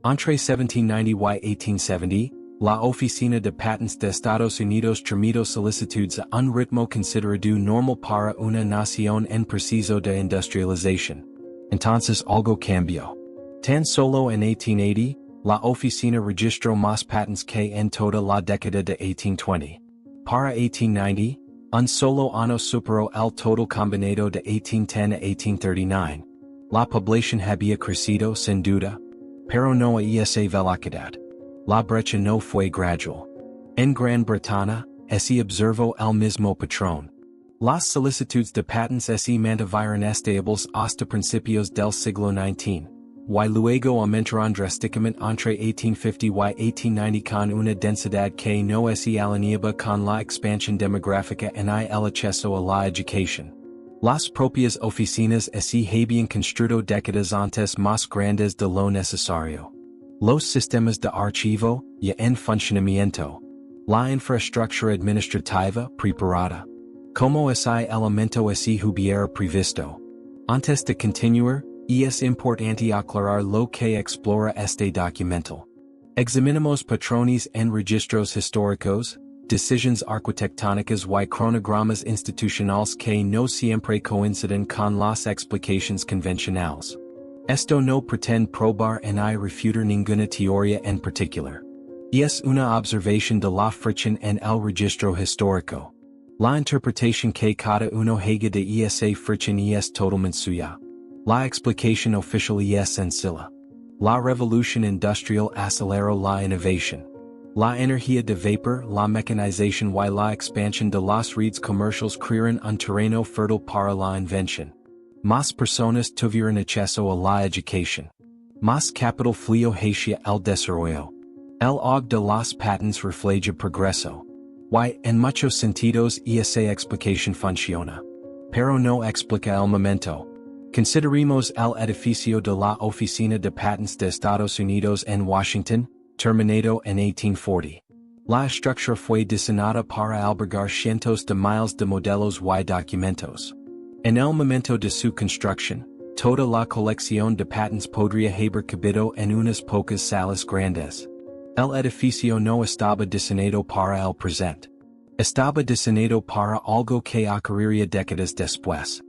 Entre 1790 y 1870, la Oficina de Patentes de Estados Unidos tramito solicitudes a un ritmo considerado normal para una nación en proceso de industrialización. Entonces algo cambió. Tan solo en 1880, la oficina registró más patentes que en toda la década de 1820. Para 1890, un solo año superó el total combinado de 1810 a 1839. La población había crecido sin duda, pero no a esa velocidad. La brecha no fue gradual. En Gran Bretaña, se observó el mismo patrón. Las solicitudes de patentes se mantuvieron estables hasta principios del siglo XIX, y luego aumentaron drásticamente entre 1850 y 1890 con una densidad que no se alineaba con la expansión demográfica ni el acceso a la educación. Las propias oficinas se habían construido décadas antes más grandes de lo necesario. Los sistemas de archivo, ya en funcionamiento. La infraestructura administrativa preparada. Como ese elemento se hubiera previsto. Antes de continuar, es importante aclarar lo que explora este documento. Examinamos patrones en registros históricos, decisiones arquitectónicas y cronogramas institucionales que no siempre coinciden con las explicaciones convencionales. Esto no pretende probar ni refutar ninguna teoría en particular. Es una observación de la fricción en el registro histórico. La interpretación que cada uno haga de esa fricción es totalmente suya. La explicación oficial es sencilla. La revolución industrial aceleró la innovación. La energía de vapor, la mecanización y la expansión de las redes comerciales crearon un terreno fértil para la invención. Más personas tuvieron acceso a la educación. Más capital fluyó hacia el desarrollo. El auge de las patentes refleja progreso. Y, en muchos sentidos, esa explicación funciona. Pero no explica el momento. Consideremos el edificio de la Oficina de Patentes de Estados Unidos en Washington, terminado en 1840. La estructura fue diseñada para albergar cientos de miles de modelos y documentos. En el momento de su construcción, toda la colección de patentes podría haber cabido en unas pocas salas grandes. El edificio no estaba diseñado para el presente. Estaba diseñado para algo que ocurriría décadas después.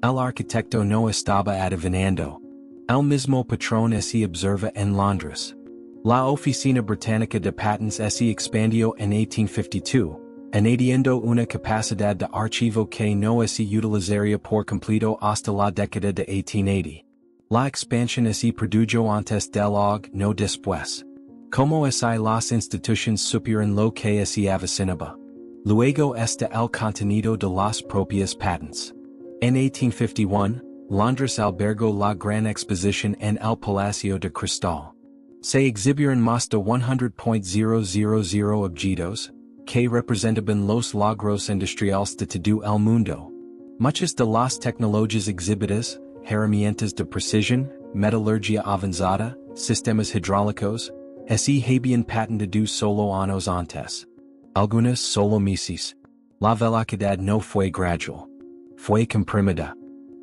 El arquitecto no estaba adivinando. El mismo patrón se observa en Londres. La Oficina Británica de Patentes se expandió en 1852, añadiendo una capacidad de archivo que no se utilizaría por completo hasta la década de 1880. La expansión se produjo antes del auge, no después. Como las instituciones supieron lo que se avecinaba. Luego está el contenido de las propias patentes. En 1851, Londres albergó la gran exposición en el Palacio de Cristal. Se exhibieron más de 100.000 objetos, que representaban los logros industriales de todo el mundo. Muchas de las tecnologías exhibidas, herramientas de precisión, metalurgia avanzada, sistemas hidráulicos, se habían patentado solo años antes. Algunas solo meses. La velocidad no fue gradual. Fue comprimida.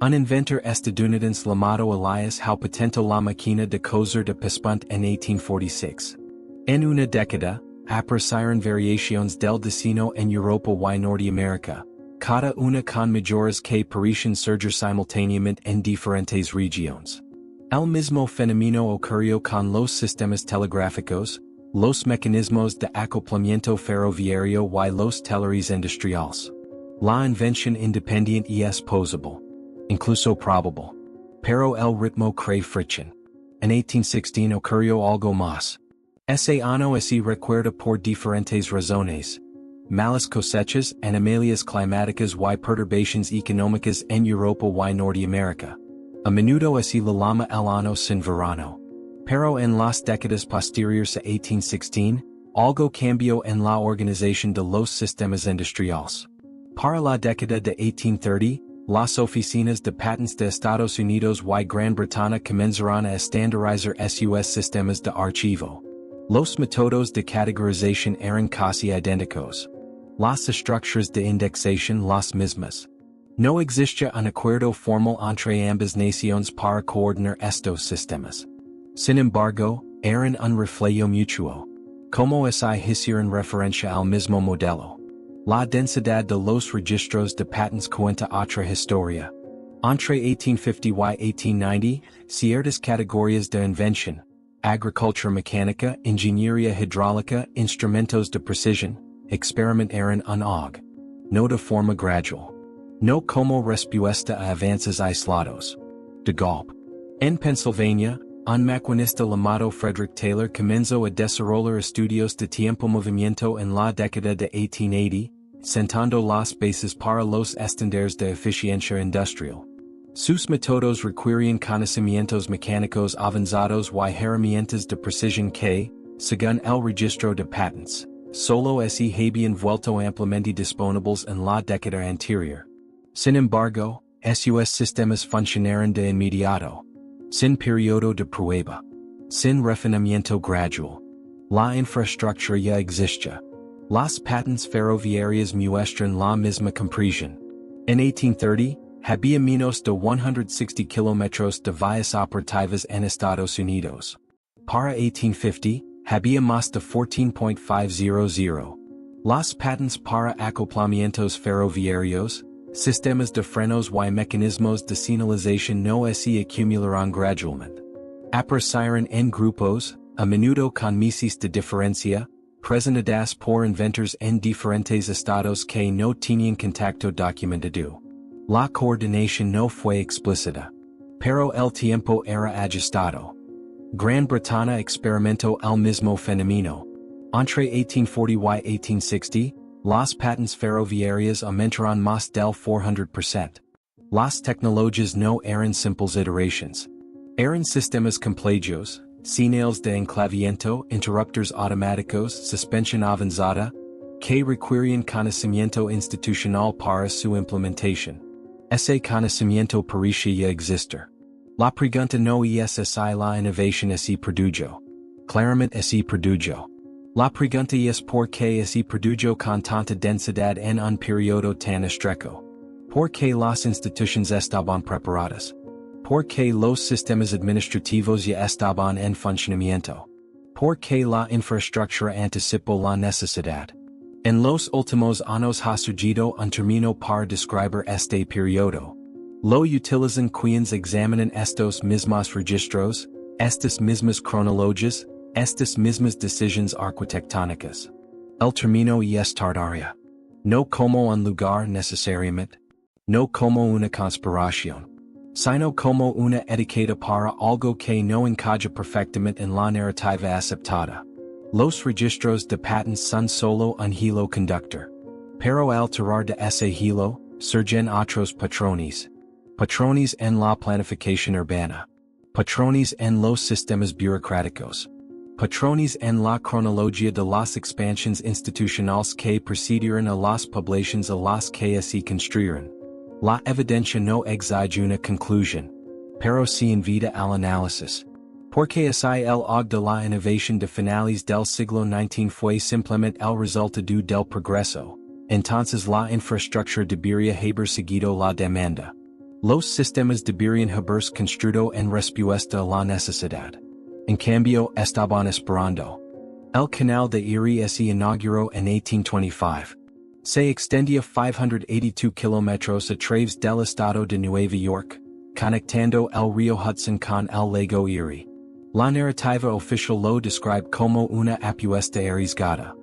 Un inventor estadounidense llamado Elias Howe patentó la máquina de coser de pespunt en 1846. En una década, aparecieron variaciones del diseño en Europa y Norteamérica, cada una con mejoras que parecían surgir simultáneamente en diferentes regiones. El mismo fenómeno ocurrió con los sistemas telegráficos, los mecanismos de acoplamiento ferroviario y los teleres industriales. La invención independiente es posible. Incluso probable. Pero el ritmo crea fricción. En 1816 ocurrió algo más. Ese año se recuerda por diferentes razones. Malas cosechas, anomalias climáticas y perturbaciones económicas en Europa y Norteamérica. A menudo se le llama el año sin verano. Pero en las décadas posteriores a 1816, algo cambió en la organización de los sistemas industriales. Para la década de 1830, las oficinas de patentes de Estados Unidos y Gran Bretaña comenzaron a estandarizar sus sistemas de archivo. Los métodos de categorización eran casi idénticos. Las estructuras de indexación las mismas. No existía un acuerdo formal entre ambas naciones para coordinar estos sistemas. Sin embargo, eran un reflejo mutuo. Como si hicieran referencia al mismo modelo. La densidad de los registros de patents cuenta otra historia. Entre 1850 y 1890, ciertas categorías de invención, agricultura mecánica, ingeniería hidráulica, instrumentos de precisión, experimentaron un og. No de forma gradual. No como respuesta a avances aislados. De golpe. En Pennsylvania, un maquinista llamado Frederick Taylor comenzó a desarrollar estudios de tiempo movimiento en la década de 1880, sentando las bases para los estándares de eficiencia industrial. Sus métodos requieren conocimientos mecánicos avanzados y herramientas de precisión que, según el registro de patents, solo se habían vuelto ampliamente disponibles en la década anterior. Sin embargo, esos sistemas funcionaron de inmediato. Sin periodo de prueba. Sin refinamiento gradual. La infraestructura ya existe. Las patentes ferroviarias muestran la misma comprensión. En 1830, había menos de 160 kilómetros de vías operativas en Estados Unidos. Para 1850, había más de 14.500. Las patentes para acoplamientos ferroviarios, sistemas de frenos y mecanismos de señalización no se acumularon gradualmente. Aparecieron en grupos, a menudo con meses de diferencia, presentadas por inventores en diferentes estados que no tenían contacto documentado. La coordinación no fue explícita. Pero el tiempo era ajustado. Gran Bretaña experimentó el mismo fenómeno. Entre 1840 y 1860, las patentes ferroviarias aumentaron más del 400%. Las tecnologías no eran simples iteraciones. Eran sistemas complejos, señales de enclavamiento, interruptores automáticos, suspensión avanzada, que requieren conocimiento institucional para su implementación. Ese conocimiento parecía ya existir. La pregunta no es si la innovación se produjo. Claramente se produjo. La pregunta es por qué se produjo con tanta densidad en un periodo tan estrecho. ¿Por qué las instituciones estaban preparadas? ¿Por qué los sistemas administrativos ya estaban en funcionamiento? ¿Por qué la infraestructura anticipó la necesidad? En los últimos años ha surgido un término para describir este periodo. Lo utilizan quienes examinan estos mismos registros, estas mismas cronologías, estas mismas decisiones arquitectónicas. El término es Tartaria. No como un lugar necesariamente. No como una conspiración. Sino como una etiqueta para algo que no encaja perfectamente en la narrativa aceptada. Los registros de patentes son solo un hilo conductor. Pero al tirar de ese hilo, surgen otros patrones. Patrones en la planificación urbana. Patrones en los sistemas burocráticos. Patrones en la cronología de las expansiones institucionales que precedieron a las poblaciones a las que se construyeron. La evidencia no exige una conclusión, pero se invita al análisis. Porque el og de la innovación de finales del siglo XIX fue simplemente el resultado del progreso, entonces la infraestructura debería haber seguido la demanda. Los sistemas deberían haberse construido en respuesta a la necesidad. En cambio, estaban esperando. El canal de Erie se inauguró en 1825. Se extendía 582 kilómetros a través del estado de Nueva York, conectando el río Hudson con el lago Erie. La narrativa oficial lo describe como una apuesta arriesgada.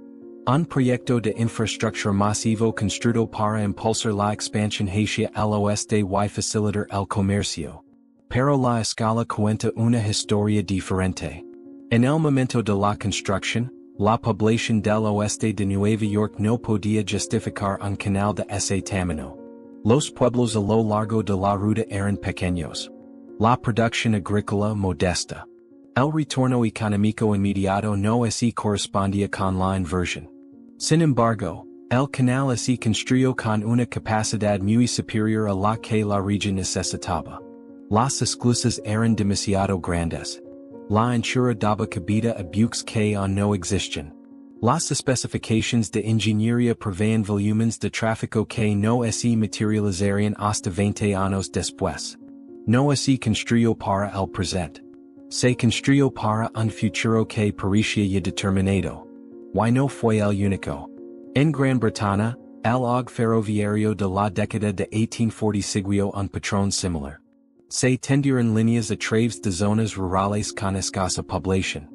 Un proyecto de infraestructura masivo construido para impulsar la expansión hacia el oeste y facilitar el comercio. Pero la escala cuenta una historia diferente. En el momento de la construcción, la población del oeste de Nueva York no podía justificar un canal de ese tamaño. Los pueblos a lo largo de la ruta eran pequeños. La producción agrícola modesta. El retorno económico inmediato no se correspondía con la inversión. Sin embargo, el canal se construyó con una capacidad muy superior a la que la región necesitaba. Las esclusas eran demasiado grandes. La anchura daba cabida a buques que aún no existen. Las especificaciones de ingeniería preveían volúmenes de tráfico que no se materializarían hasta 20 años después. No se construyó para el presente. Se construyó para un futuro que parecía ya determinado. Y no fue el único. En Gran Bretaña, el og ferroviario de la década de 1840 siguió un patrón similar. Se tendieron líneas a través de zonas rurales con escasa población.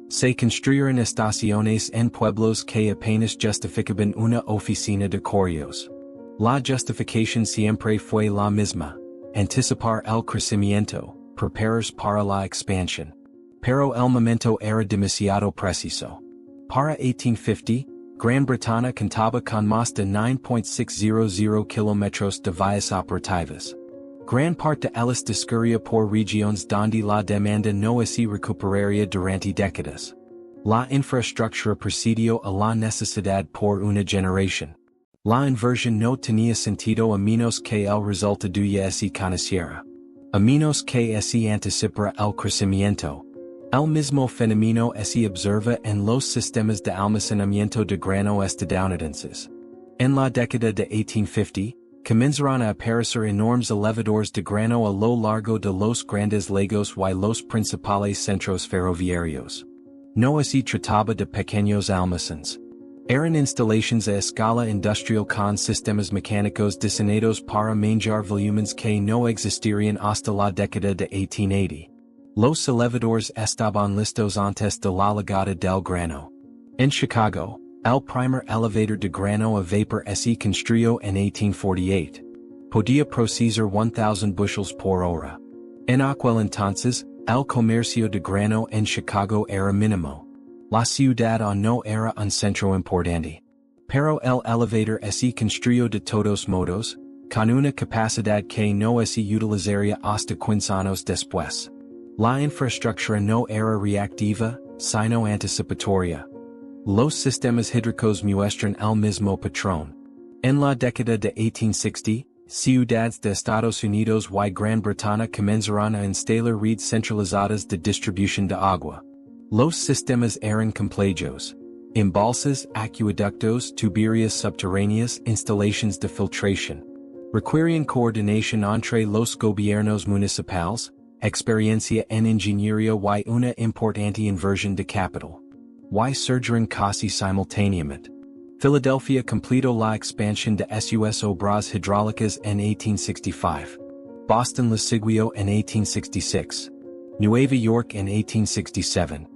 Se construyeron estaciones en pueblos que apenas justificaban una oficina de correos. La justificación siempre fue la misma: anticipar el crecimiento, prepararse para la expansión. Pero el momento era demasiado preciso. Para 1850, Gran Bretaña contaba con más de 9.600 kilómetros de vías operativas. Gran parte de ellas discurría por regiones donde la demanda no se recuperaría durante décadas. La infraestructura precedió a la necesidad por una generación. La inversión no tenía sentido a menos que el resultado ya se conociera. A menos que se anticipara el crecimiento. El mismo fenómeno se observa en los sistemas de almacenamiento de grano estadounidenses. En la década de 1850, comenzaron a aparecer enormes elevadores de grano a lo largo de los grandes lagos y los principales centros ferroviarios. No se trataba de pequeños almacenes. Eran instalaciones a escala industrial con sistemas mecánicos diseñados para manejar volúmenes que no existirían hasta la década de 1880. Los elevadores estaban listos antes de la llegada del grano. En Chicago, el primer elevator de grano a vapor se construyó en 1848. Podía procesar 1,000 bushels por hora. En aquel entonces, el comercio de grano en Chicago era mínimo. La ciudad no era un centro importante. Pero el elevator se construyó de todos modos, con una capacidad que no se utilizaría hasta 15 años después. La infraestructura no era reactiva, sino anticipatoria. Los sistemas hídricos muestran el mismo patrón. En la década de 1860, ciudades de Estados Unidos y Gran Bretaña comenzaron a instalar redes centralizadas de distribución de agua. Los sistemas eran complejos. Embalses, acueductos, tuberías subterráneas, instalaciones de filtración. Requerían coordinación entre los gobiernos municipales, experiencia en ingeniería y una importante inversión de capital. Y surgieron casi simultáneamente. Philadelphia completó la expansión de sus obras hidráulicas en 1865. Boston la siguió en 1866. Nueva York en 1867.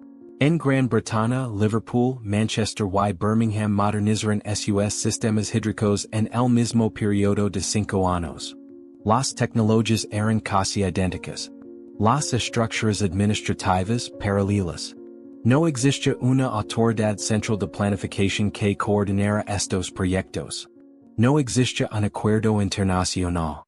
En Gran Bretaña, Liverpool, Manchester y Birmingham modernizaron sus sistemas hídricos en el mismo periodo de 5 años. Las tecnologías eran casi idénticas. Las estructuras administrativas, paralelas. No existía una autoridad central de planificación que coordinara estos proyectos. No existía un acuerdo internacional.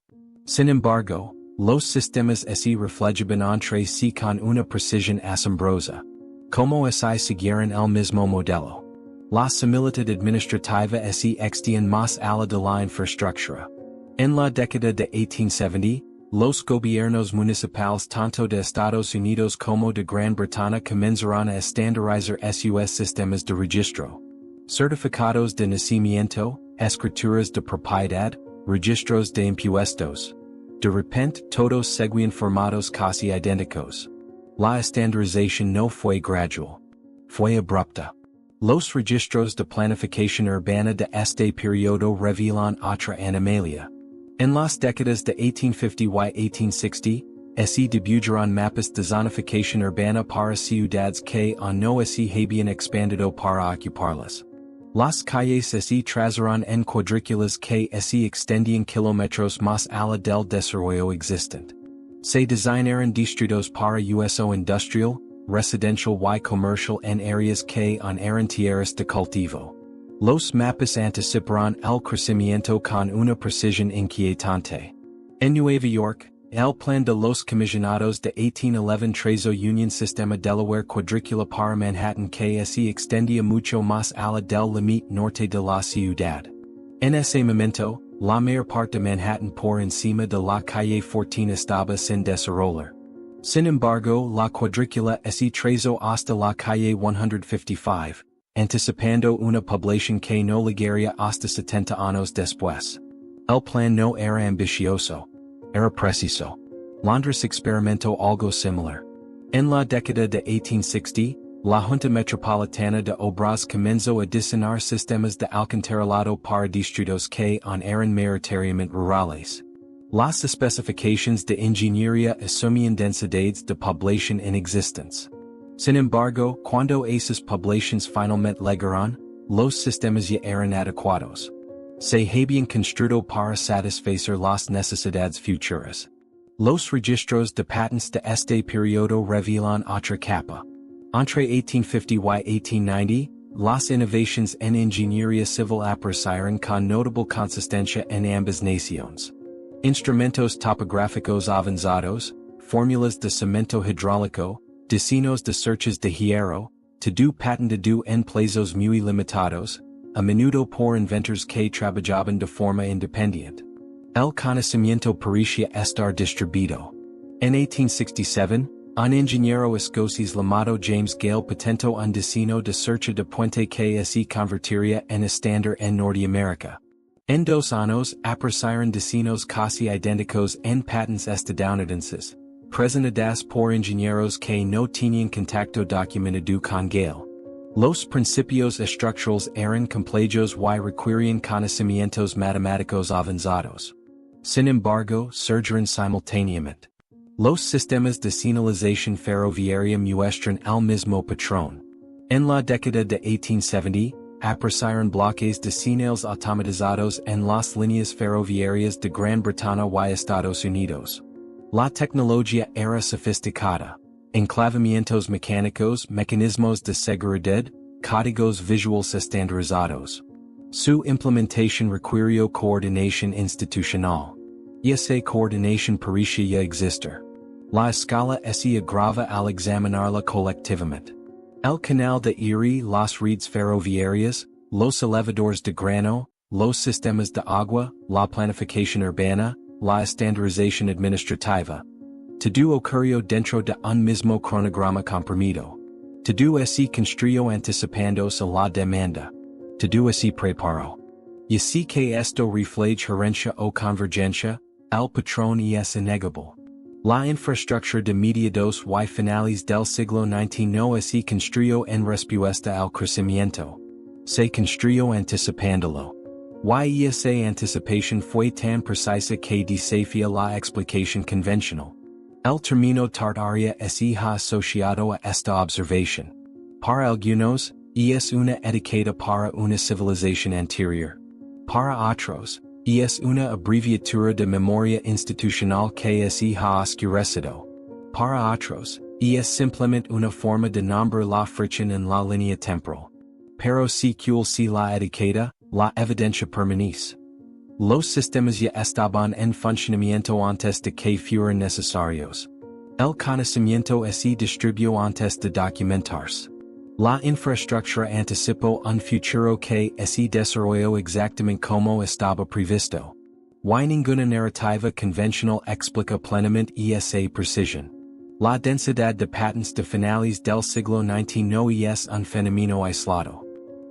Sin embargo, los sistemas se reflejaban entre sí con una precisión asombrosa. Como se siguieron el mismo modelo. La similitud administrativa se extendía más allá de la infraestructura. En la década de 1870, los gobiernos municipales tanto de Estados Unidos como de Gran Bretaña comenzaron a estandarizar sus sistemas de registro. Certificados de nacimiento, escrituras de propiedad, registros de impuestos. De repente todos seguían formatos casi idénticos. La estandarización no fue gradual. Fue abrupta. Los registros de planificación urbana de este periodo revelan otra anomalía. En las décadas de 1850 y 1860, se dibujaron mapas de zonificación urbana para ciudades que no se habían expandido para ocuparlas. Las calles se trazaron en cuadrículas que se extendían kilómetros más allá del desarrollo existente. Se diseñaron distritos para uso industrial, residencial y comercial en áreas que eran tierras de cultivo. Los mapas anticiparon el crecimiento con una precisión inquietante. En Nueva York, el plan de los comisionados de 1811 trazó un sistema Delaware cuadrícula para Manhattan que se extendía mucho más allá del límite norte de la ciudad. En ese momento, la mayor parte de Manhattan por encima de la calle 14 estaba sin desarrollar. Sin embargo, la cuadrícula se trazó hasta la calle 155. Anticipando una población que no llegaría hasta 70 años después. El plan no era ambicioso. Era preciso. Londres experimentó algo similar. En la década de 1860, la Junta Metropolitana de Obras comenzó a diseñar sistemas de alcantarillado para distritos que no eran mayoritariamente rurales. Las especificaciones de ingeniería asumían densidades de población inexistentes. Sin embargo, cuando esas poblaciones finalmente llegaron, los sistemas ya eran adecuados. Se habían construido para satisfacer las necesidades futuras. Los registros de patentes de este periodo revelan otra capa. Entre 1850 y 1890, las innovaciones en ingeniería civil aparecieron con notable consistencia en ambas naciones. Instrumentos topográficos avanzados, fórmulas de cemento hidráulico, diseños de cerchas de hierro, todo patentado en plazos muy limitados, a menudo por inventores que trabajaban de forma independiente. El conocimiento parecía estar distribuido. En 1867, un ingeniero escocés llamado James Gale patentó un diseño de cercha de puente que se convertiría en estándar en Norteamérica. En 2 años aparecieron diseños casi idénticos en patentes estadounidenses, presentadas por ingenieros que no tenían contacto documentado con Gale. Los principios estructurales eran complejos y requerían conocimientos matemáticos avanzados. Sin embargo, surgieron simultáneamente. Los sistemas de señalización ferroviaria muestran el mismo patrón. En la década de 1870, aparecieron bloques de señales automatizados en las líneas ferroviarias de Gran Bretaña y Estados Unidos. La tecnología era sofisticada. Enclavamientos mecánicos, mecanismos de seguridad, códigos visuales estandarizados. Su implementación requirió coordinación institucional. Y esa coordinación parecía ya existir. La escala se agrava al examinarla colectivamente. El canal de Erie, las redes ferroviarias, los elevadores de grano, los sistemas de agua, la planificación urbana, la estandarización administrativa. Todo ocurrió dentro de un mismo cronograma comprimido. Todo se construyó anticipándose a la demanda. Todo se preparó. Y así que esto refleja gerencia o convergencia, el patrón es innegable. La infraestructura de mediados y finales del siglo XIX no se construyó en respuesta al crecimiento. Se construyó anticipándolo. Y esa anticipación fue tan precisa que desafía la explicación convencional. El término Tartaria ha asociado a esta observación. Para algunos, es una etiqueta para una civilización anterior. Para otros, es una abreviatura de memoria institucional que se ha oscurecido. Para otros, es simplemente una forma de nombrar la fricción en la línea temporal. Pero si la etiqueta, la evidencia permanece. Los sistemas ya estaban en funcionamiento antes de que fueran necesarios. El conocimiento se distribuyó antes de documentarse. La infraestructura anticipó un futuro que se desarrolló exactamente como estaba previsto. Y ninguna narrativa convencional explica plenamente esa precisión. La densidad de patentes de finales del siglo XIX no es un fenómeno aislado.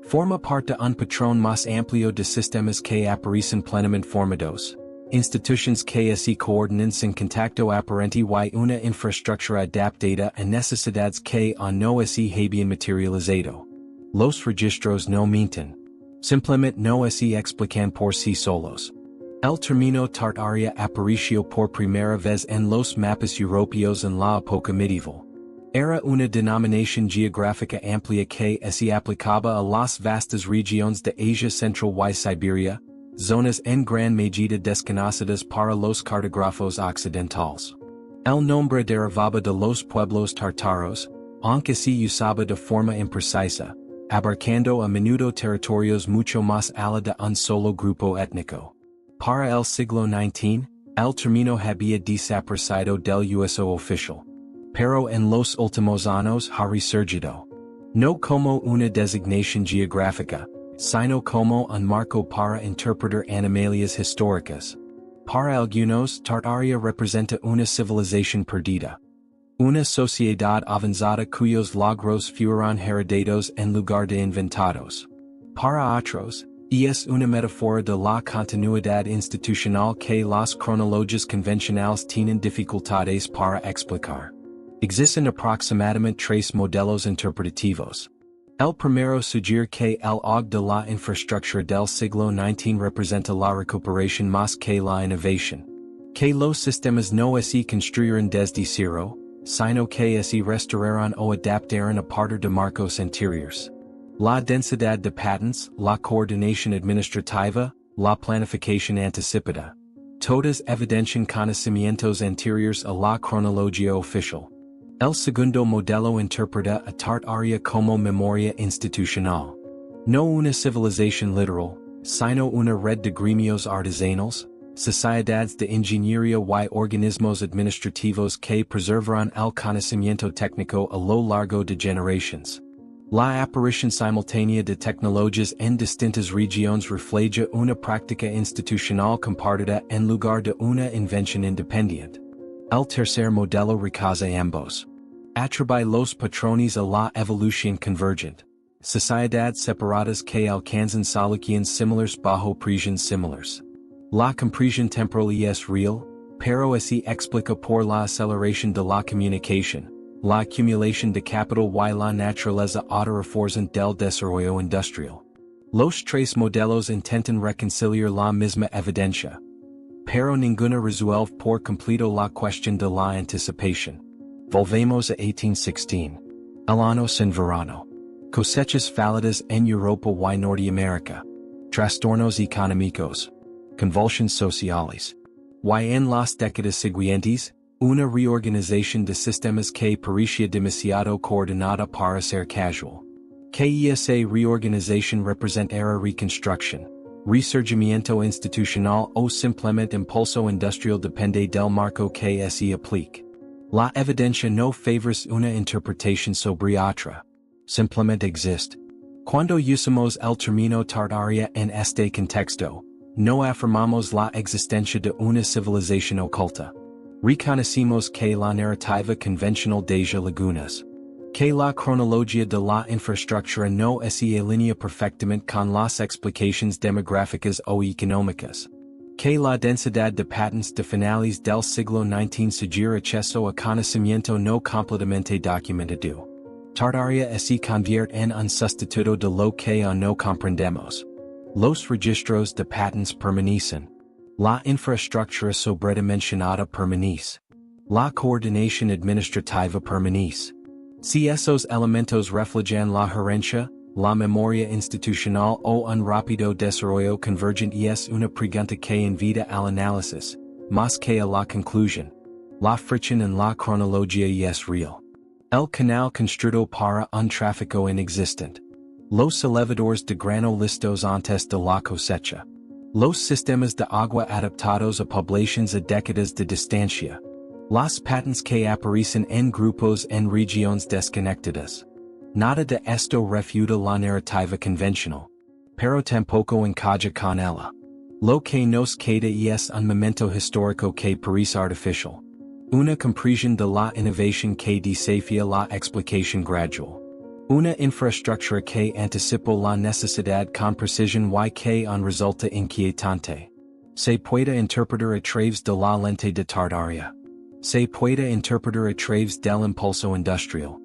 Forma parte de un patrón más amplio de sistemas que aparecen plenamente formados. Instituciones que se coordinan sin contacto aparente y una infraestructura adaptada a necesidades que no se habían materializado. Los registros no mienten. Simplemente no se explican por sí solos. El término Tartaria apareció por primera vez en los mapas europeos en la época medieval. Era una denominación geográfica amplia que se aplicaba a las vastas regiones de Asia Central y Siberia, zonas en gran medida desconocidas para los cartógrafos occidentales. El nombre derivaba de los pueblos tártaros, aunque se usaba de forma imprecisa, abarcando a menudo territorios mucho más allá de un solo grupo étnico. Para el siglo XIX, el término había desaparecido del uso oficial. Pero en los últimos años ha resurgido. No como una designación geográfica, sino como un marco para interpretar anomalias históricas. Para algunos, Tartaria representa una civilización perdida. Una sociedad avanzada cuyos logros fueron heredados en lugar de inventados. Para otros, es una metáfora de la continuidad institucional que las cronologías convencionales tienen dificultades para explicar. Existen aproximadamente tres modelos interpretativos. El primero sugiere que el auge de la infraestructura del siglo XIX representa la recuperación más que la innovación. Que los sistemas no se construyeron desde cero, sino que se restauraron o adaptaron a partir de marcos anteriores. La densidad de patentes, la coordinación administrativa, la planificación anticipada. Todas evidencian conocimientos anteriores a la cronología oficial. El segundo modelo interpreta a Tartaria como memoria institucional. No una civilización literal, sino una red de gremios artesanales, sociedades de ingeniería y organismos administrativos que preservarán el conocimiento técnico a lo largo de generaciones. La aparición simultánea de tecnologías en distintas regiones refleja una práctica institucional compartida en lugar de una invención independiente. El tercer modelo rechaza ambos. Atribuye los patrones a la evolución convergente. Sociedades separadas que alcanzan soluciones similares bajo presiones similares. La compresión temporal es real, pero se explica por la aceleración de la comunicación, la acumulación de capital y la naturaleza autorreforzante del desarrollo industrial. Los tres modelos intentan reconciliar la misma evidencia, pero ninguno resuelve por completo la cuestión de la anticipación. Volvemos a 1816. El año sin verano. Cosechas fallidas en Europa y Norteamérica. Trastornos económicos. Convulsiones sociales. Y en las décadas siguientes, una reorganización de sistemas que parecía demasiado coordinada para ser casual. Que esa reorganización representara reconstrucción, resurgimiento institucional o simplemente impulso industrial depende del marco que se aplique. La evidencia no favorece una interpretación sobre otra. Simplemente existe. Cuando usamos el término Tartaria en este contexto, no afirmamos la existencia de una civilización oculta. Reconocimos que la narrativa convencional deja lagunas. Que la cronología de la infraestructura no se alinea perfectamente con las explicaciones demográficas o económicas. Que la densidad de patentes de finales del siglo XIX sugiere acceso a conocimiento no completamente documentado. Tartaria se convierte en un sustituto de lo que no comprendemos. Los registros de patentes permanecen. La infraestructura sobredimensionada permanece. La coordinación administrativa permanece. Si esos elementos reflejan la gerencia, la memoria institucional o un rápido desarrollo convergente es una pregunta que invita al análisis, más que a la conclusión. La fricción en la cronología es real. El canal construido para un tráfico inexistente. Los elevadores de grano listos antes de la cosecha. Los sistemas de agua adaptados a poblaciones a décadas de distancia. Las patentes que aparecen en grupos en regiones desconectadas. Nada de esto refuta la narrativa convencional. Pero tampoco encaja con ella. Lo que nos queda es un momento histórico que parece artificial. Una comprensión de la innovación que desafía la explicación gradual. Una infraestructura que anticipa la necesidad con precisión y que resulta inquietante. Se puede interpretar a través de la lente de Tartaria. Se puede interpretar a través del impulso industrial.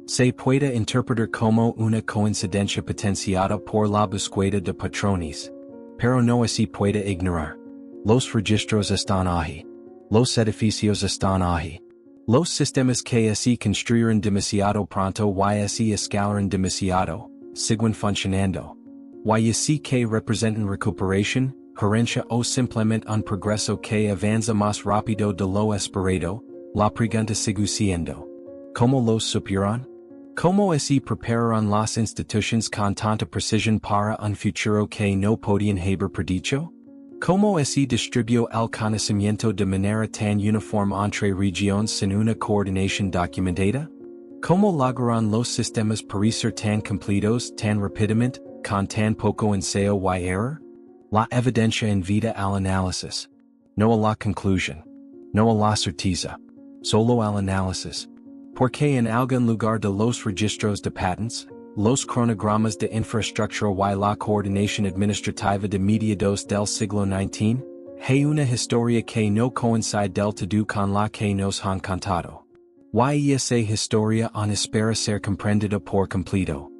Se puede interpretar como una coincidencia potenciada por la búsqueda de patrones. Pero no se puede ignorar. Los registros están ahí. Los edificios están ahí. Los sistemas que se construyeron demasiado pronto y se escalaron demasiado, siguen funcionando. Y así que representan recuperación, gerencia o simplemente un progreso que avanza más rápido de lo esperado, la pregunta sigue siendo. ¿Cómo los supieron? ¿Cómo se prepararon las instituciones con tanta precisión para un futuro que no podían haber predicho? ¿Cómo se distribuyó el conocimiento de manera tan uniforme entre regiones sin una coordinación documentada? ¿Cómo lograron los sistemas parecer tan completos tan rápidamente, con tan poco ensayo y error? La evidencia invita al análisis. No a la conclusión. No a la certeza. Solo al análisis. Porque en algún lugar de los registros de patentes, los cronogramas de infraestructura y la coordinación administrativa de mediados del siglo XIX, hay una historia que no coincide del todo con la que nos han contado. Y esa historia on espera ser comprendida por completo.